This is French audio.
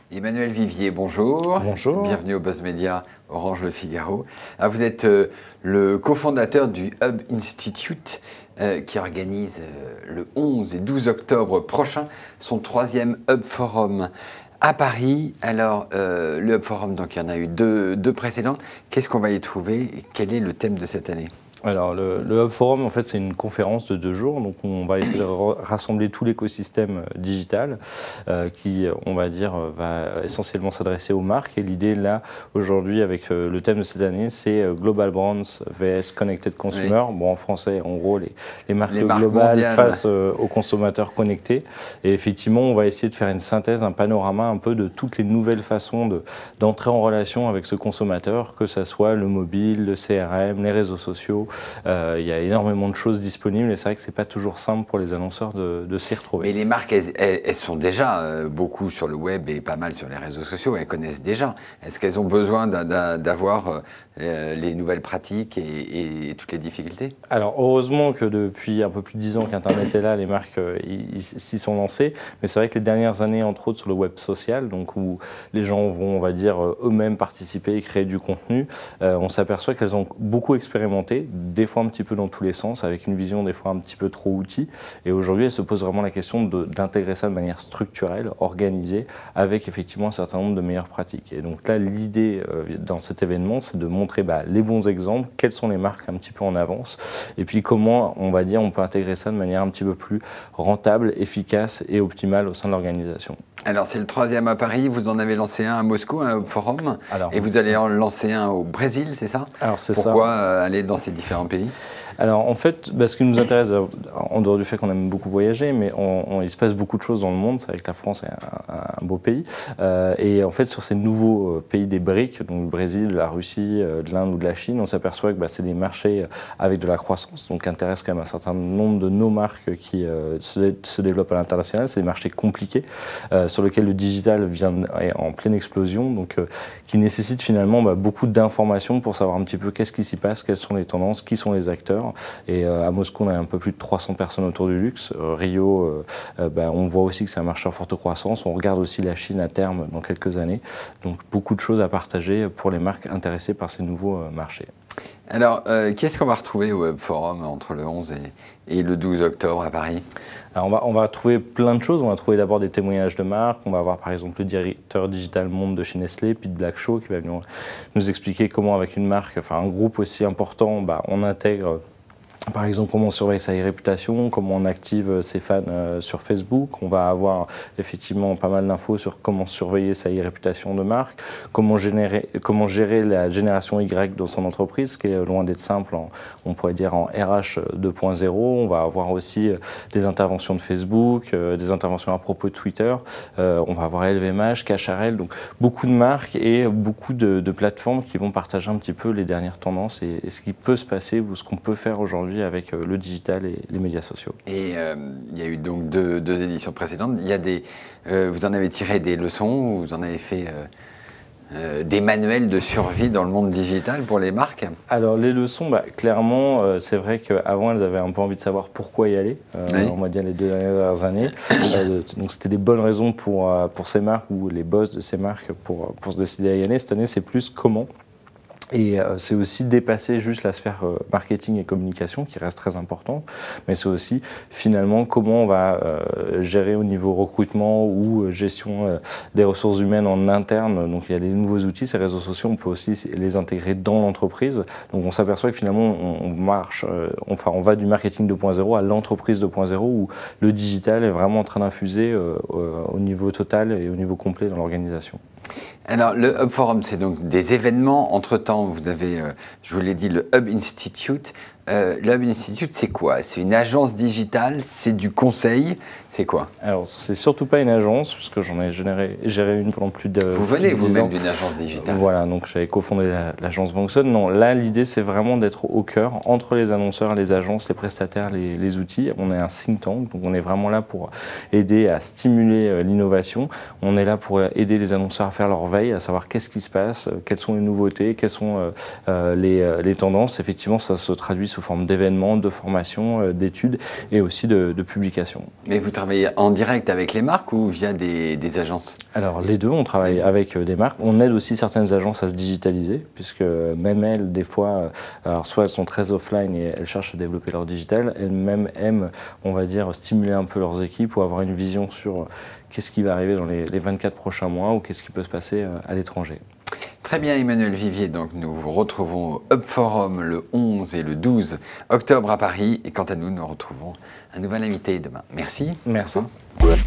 Emmanuel Vivier, bonjour. Bonjour. Bienvenue au Buzz Media Orange Le Figaro. Vous êtes le cofondateur du Hub Institute qui organise le 11 et 12 octobre prochain son 3e Hub Forum à Paris. Alors, le Hub Forum, donc, il y en a eu deux précédentes. Qu'est-ce qu'on va y trouver et quel est le thème de cette année ? Alors, le Hub Forum, en fait, c'est une conférence de 2 jours. Donc, on va essayer de rassembler tout l'écosystème digital qui, on va dire, va essentiellement s'adresser aux marques. Et l'idée, là, aujourd'hui, avec le thème de cette année, c'est Global Brands vs Connected Consumer. Oui. Bon, en français, en gros, les marques globales mondiales face aux consommateurs connectés. Et effectivement, on va essayer de faire une synthèse, un panorama un peu de toutes les nouvelles façons d'entrer en relation avec ce consommateur, que ce soit le mobile, le CRM, les réseaux sociaux. Il y a énormément de choses disponibles et c'est vrai que c'est pas toujours simple pour les annonceurs de s'y retrouver. Mais les marques, elles sont déjà beaucoup sur le web et pas mal sur les réseaux sociaux, elles connaissent déjà. Est-ce qu'elles ont besoin d'avoir les nouvelles pratiques et toutes les difficultés? Alors heureusement que depuis un peu plus de 10 ans qu'Internet est là, les marques s'y sont lancées, mais c'est vrai que les dernières années, entre autres sur le web social, donc où les gens vont, on va dire, eux-mêmes participer et créer du contenu, on s'aperçoit qu'elles ont beaucoup expérimenté, des fois un petit peu dans tous les sens, avec une vision des fois un petit peu trop outil. Et aujourd'hui, elle se pose vraiment la question d'intégrer ça de manière structurelle, organisée, avec effectivement un certain nombre de meilleures pratiques. Et donc là, l'idée dans cet événement, c'est de montrer les bons exemples, quelles sont les marques un petit peu en avance, et puis comment, on va dire, on peut intégrer ça de manière un petit peu plus rentable, efficace et optimale au sein de l'organisation. Alors, c'est le 3e à Paris, vous en avez lancé un à Moscou, un forum, et vous allez en lancer un au Brésil, c'est ça? Alors, c'est ça. Pourquoi aller dans ces différents pays? Alors en fait, ce qui nous intéresse, en dehors du fait qu'on aime beaucoup voyager, mais il se passe beaucoup de choses dans le monde. C'est vrai que la France est un beau pays. Et en fait, sur ces nouveaux pays des BRIC, donc le Brésil, la Russie, de l'Inde ou de la Chine, on s'aperçoit que c'est des marchés avec de la croissance, donc qui intéressent quand même un certain nombre de nos marques qui se développent à l'international. C'est des marchés compliqués, sur lesquels le digital est en pleine explosion, donc qui nécessitent finalement beaucoup d'informations pour savoir un petit peu qu'est-ce qui s'y passe, quelles sont les tendances, qui sont les acteurs. Et à Moscou, on a un peu plus de 300 personnes autour du luxe. Rio, on voit aussi que c'est un marché en forte croissance. On regarde aussi la Chine à terme dans quelques années. Donc beaucoup de choses à partager pour les marques intéressées par ces nouveaux marchés. Alors, qu'est-ce qu'on va retrouver au Hub Forum entre le 11 et le 12 octobre à Paris? Alors on va trouver plein de choses. On va trouver d'abord des témoignages de marques. On va avoir par exemple le directeur digital monde de chez Nestlé, Pete Blackshaw, qui va venir nous expliquer comment avec une marque, enfin un groupe aussi important, on intègre par exemple comment on surveille sa réputation, comment on active ses fans sur Facebook. On va avoir effectivement pas mal d'infos sur comment surveiller sa réputation de marque, comment gérer la génération Y dans son entreprise, ce qui est loin d'être simple, on pourrait dire en RH 2.0. On va avoir aussi des interventions de Facebook, des interventions à propos de Twitter. On va avoir LVMH, Cacharel, donc beaucoup de marques et beaucoup de plateformes qui vont partager un petit peu les dernières tendances et ce qui peut se passer ou ce qu'on peut faire aujourd'hui avec le digital et les médias sociaux. Et il y a eu donc deux éditions précédentes. Il y a vous en avez tiré des leçons, ou vous en avez fait des manuels de survie dans le monde digital pour les marques? Alors les leçons, clairement, c'est vrai qu'avant elles avaient un peu envie de savoir pourquoi y aller, oui. On va dire les 2 dernières années. Donc c'était des bonnes raisons pour ces marques ou les boss de ces marques pour se décider à y aller. Cette année, c'est plus comment. Et c'est aussi dépasser juste la sphère marketing et communication qui reste très important, mais c'est aussi finalement comment on va gérer au niveau recrutement ou gestion des ressources humaines en interne. Donc il y a des nouveaux outils, ces réseaux sociaux, on peut aussi les intégrer dans l'entreprise. Donc on s'aperçoit que finalement on va du marketing 2.0 à l'entreprise 2.0 où le digital est vraiment en train d'infuser au niveau total et au niveau complet dans l'organisation. Alors, le Hub Forum, c'est donc des événements. Entre-temps, vous avez, je vous l'ai dit, le Hub Institute. Le Hub Institute, c'est quoi? C'est une agence digitale? C'est du conseil? C'est quoi? Alors, c'est surtout pas une agence, parce que j'en ai géré une pendant plus de... Vous venez vous-même d'une agence digitale? Voilà, donc j'avais cofondé l'agence Vanxon. Non, là, l'idée, c'est vraiment d'être au cœur, entre les annonceurs, les agences, les prestataires, les outils. On est un think tank, donc on est vraiment là pour aider à stimuler l'innovation. On est là pour aider les annonceurs à faire leur veille, à savoir qu'est-ce qui se passe, quelles sont les nouveautés, quelles sont les tendances. Effectivement, ça se traduit sous sous forme d'événements, de formations, d'études et aussi de publications. Mais vous travaillez en direct avec les marques ou via des agences? Alors les deux, on travaille avec des marques. On aide aussi certaines agences à se digitaliser, puisque même elles, des fois, alors soit elles sont très offline et elles cherchent à développer leur digital, elles-mêmes aiment, on va dire, stimuler un peu leurs équipes ou avoir une vision sur qu'est-ce qui va arriver dans les 24 prochains mois ou qu'est-ce qui peut se passer à l'étranger. Très bien, Emmanuel Vivier. Donc, nous vous retrouvons au Hub Forum le 11 et le 12 octobre à Paris. Et quant à nous, nous retrouvons un nouvel invité demain. Merci. Merci. Au revoir.